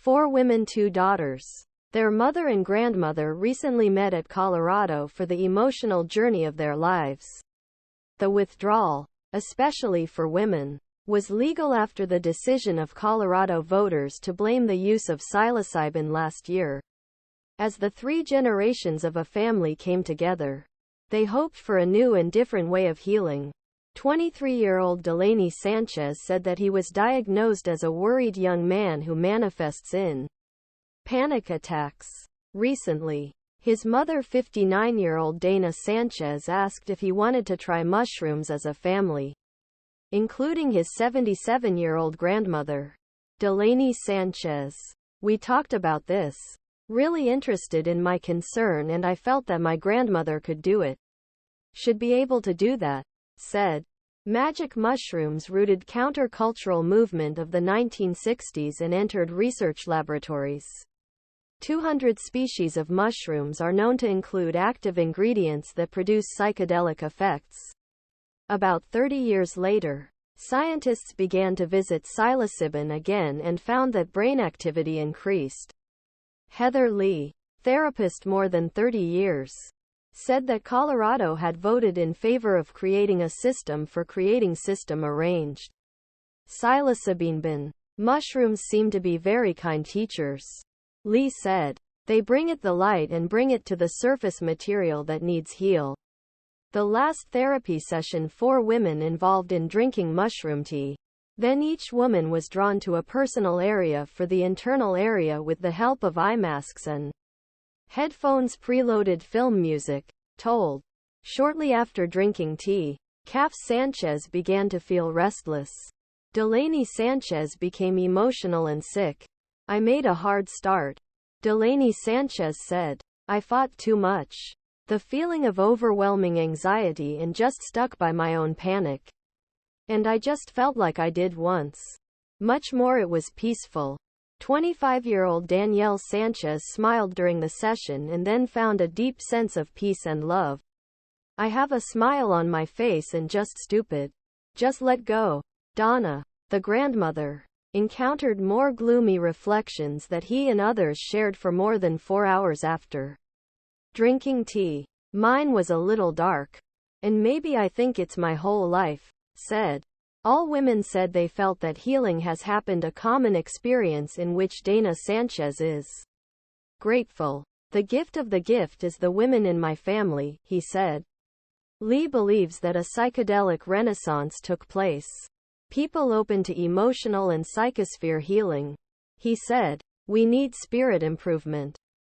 4 women, 2 daughters. Their mother and grandmother recently met at Colorado for the emotional journey of their lives. The withdrawal, especially for women, was legal after the decision of Colorado voters to blame the use of psilosibin last year. As the 3 generations of a family came together, they hoped for a new and different way of healing. 23-year-old Delaney Sanchez said that he was diagnosed as a worried young man who manifests in panic attacks. Recently, his mother, 59-year-old Dana Sanchez, asked if he wanted to try mushrooms as a family, including his 77-year-old grandmother, Delaney Sanchez. "We talked about this. Really interested in my concern, and I felt that my grandmother could do it. Should be able to do that," said. Magic mushrooms rooted countercultural movement of the 1960s and entered research laboratories. 200 species of mushrooms are known to include active ingredients that produce psychedelic effects. About 30 years later, scientists began to visit psilosibin again and found that brain activity increased. Heather Lee, therapist more than 30 years, said that Colorado had voted in favor of creating a system for creating system-arranged psilosibinbin. Mushrooms seem to be very kind teachers. Lee said, "They bring it the light and bring it to the surface material that needs heal." The last therapy session, 4 women involved in drinking mushroom tea. Then each woman was drawn to a personal area for the internal area with the help of eye masks and headphones preloaded film music.told. Shortly after drinking tea, Sanchez began to feel restless. Delaney Sanchez became emotional and sick. "I made a hard start," Delaney Sanchez said. "I fought too much. The feeling of overwhelming anxiety and just stuck by my own panic. And I just felt like I did once. Much more it was peaceful." 25-year-old Danielle Sanchez smiled during the session and then found a deep sense of peace and love. "I have a smile on my face and just stupid. Just let go." Donna, the grandmother, encountered more gloomy reflections that he and others shared for more than 4 hours after drinking tea. "Mine was a little dark. And maybe I think it's my whole life," said. All women said they felt that healing has happened, a common experience in which Dana Sanchez is grateful. "The gift of the gift is the women in my family," he said. Lee believes that a psychedelic renaissance took place. People open to emotional and psychosphere healing. He said, "We need spirit improvement.